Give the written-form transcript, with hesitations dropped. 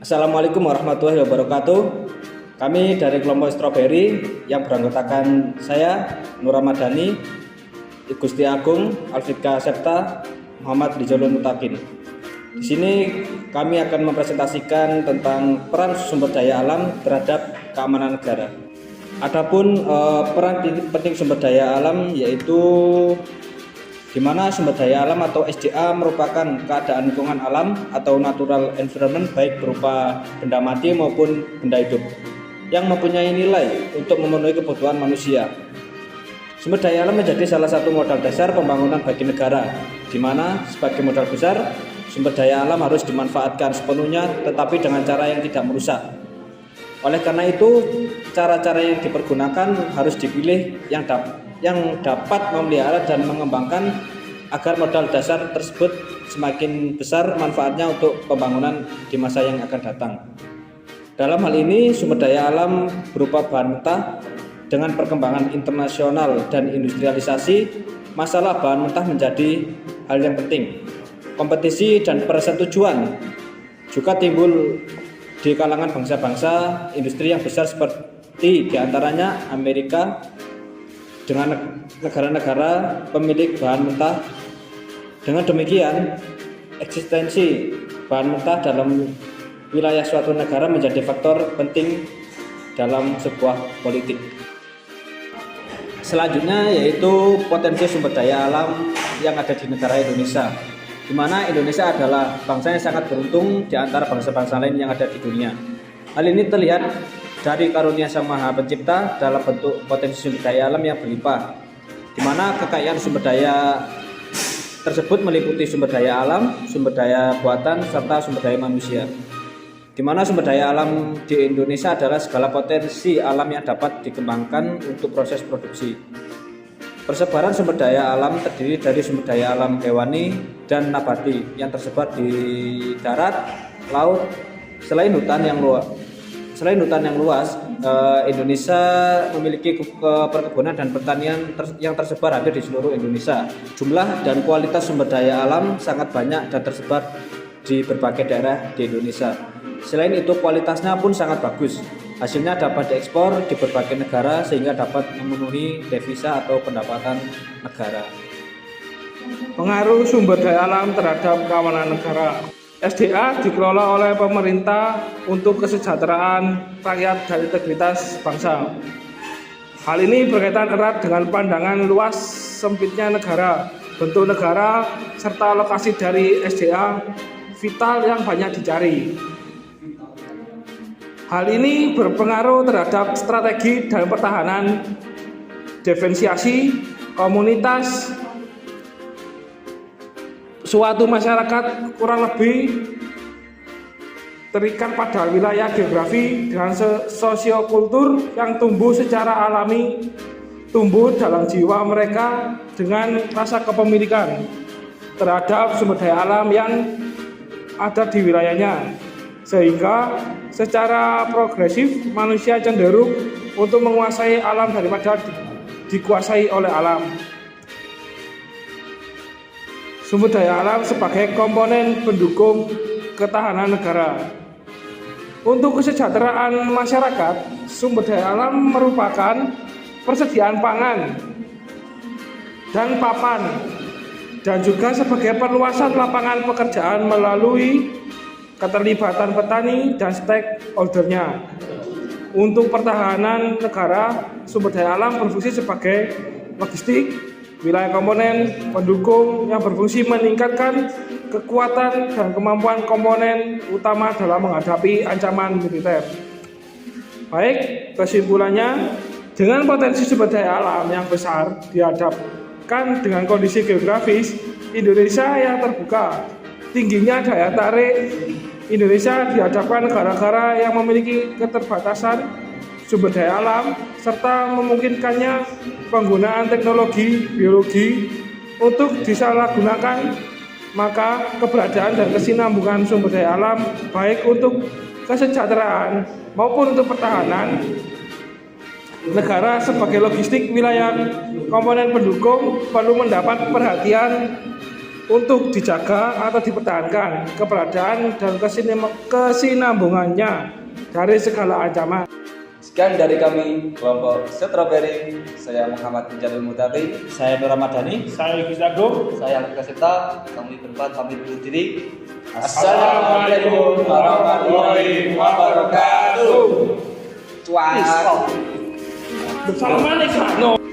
Assalamualaikum warahmatullahi wabarakatuh. Kami dari kelompok Strawberry yang beranggotakan saya, Nur Ramadhani, Gusti Agung, Alfika Septa, Muhammad Rizalul Mutakin. Di sini kami akan mempresentasikan tentang peran sumber daya alam terhadap keamanan negara. Adapun peran penting sumber daya alam yaitu di mana sumber daya alam atau SDA merupakan keadaan lingkungan alam atau natural environment baik berupa benda mati maupun benda hidup yang mempunyai nilai untuk memenuhi kebutuhan manusia. Sumber daya alam menjadi salah satu modal dasar pembangunan bagi negara, di mana sebagai modal besar sumber daya alam harus dimanfaatkan sepenuhnya tetapi dengan cara yang tidak merusak. Oleh karena itu, cara-cara yang dipergunakan harus dipilih yang dapat memelihara dan mengembangkan agar modal dasar tersebut semakin besar manfaatnya untuk pembangunan di masa yang akan datang. Dalam hal ini, sumber daya alam berupa bahan mentah. Dengan perkembangan internasional dan industrialisasi, masalah bahan mentah menjadi hal yang penting. Kompetisi dan persetujuan juga timbul di kalangan bangsa-bangsa industri yang besar seperti diantaranya Amerika dengan negara-negara pemilik bahan mentah. Dengan demikian, eksistensi bahan mentah dalam wilayah suatu negara menjadi faktor penting dalam sebuah politik. Selanjutnya yaitu potensi sumber daya alam yang ada di negara Indonesia, di mana Indonesia adalah bangsa yang sangat beruntung di antara bangsa-bangsa lain yang ada di dunia. Hal ini terlihat dari karunia Sang Maha Pencipta dalam bentuk potensi sumber daya alam yang berlimpah, di mana kekayaan sumber daya tersebut meliputi sumber daya alam, sumber daya buatan, serta sumber daya manusia. Di mana sumber daya alam di Indonesia adalah segala potensi alam yang dapat dikembangkan untuk proses produksi. Persebaran sumber daya alam terdiri dari sumber daya alam hewani dan nabati yang tersebar di darat, laut. Selain hutan yang luas, Indonesia memiliki perkebunan dan pertanian yang tersebar hampir di seluruh Indonesia. Jumlah dan kualitas sumber daya alam sangat banyak dan tersebar di berbagai daerah di Indonesia. Selain itu, kualitasnya pun sangat bagus. Hasilnya dapat diekspor di berbagai negara sehingga dapat memenuhi devisa atau pendapatan negara. Pengaruh sumber daya alam terhadap keamanan negara. SDA dikelola oleh pemerintah untuk kesejahteraan rakyat dan integritas bangsa. Hal ini berkaitan erat dengan pandangan luas sempitnya negara, bentuk negara, serta lokasi dari SDA vital yang banyak dicari. Hal ini berpengaruh terhadap strategi dan pertahanan, diferensiasi, komunitas, suatu masyarakat kurang lebih terikat pada wilayah geografi dengan sosiokultur yang tumbuh secara alami, tumbuh dalam jiwa mereka dengan rasa kepemilikan terhadap sumber daya alam yang ada di wilayahnya, sehingga secara progresif manusia cenderung untuk menguasai alam daripada dikuasai oleh alam. Sumber daya alam sebagai komponen pendukung ketahanan negara. Untuk kesejahteraan masyarakat, sumber daya alam merupakan persediaan pangan dan papan, dan juga sebagai perluasan lapangan pekerjaan melalui keterlibatan petani dan stakeholder-nya. Untuk pertahanan negara, sumber daya alam berfungsi sebagai logistik, wilayah komponen pendukung yang berfungsi meningkatkan kekuatan dan kemampuan komponen utama dalam menghadapi ancaman militer. Baik, kesimpulannya, dengan potensi sumber daya alam yang besar dihadapkan dengan kondisi geografis Indonesia yang terbuka, tingginya daya tarik Indonesia dihadapkan negara-negara yang memiliki keterbatasan sumber daya alam serta memungkinkannya penggunaan teknologi biologi untuk disalahgunakan, maka keberadaan dan kesinambungan sumber daya alam baik untuk kesejahteraan maupun untuk pertahanan negara sebagai logistik wilayah komponen pendukung perlu mendapat perhatian untuk dijaga atau dipertahankan keberadaan dan kesinambungannya dari segala ancaman. Sekian dari kami kelompok Strawberry. Saya Muhammad Jalil Mutati. Saya Nur Ramadhani. Saya Gus Agung. Saya Alif Kaseta. Kami berempat pamit undur diri. Assalamualaikum warahmatullahi wabarakatuh. Cuak. Bersama nih,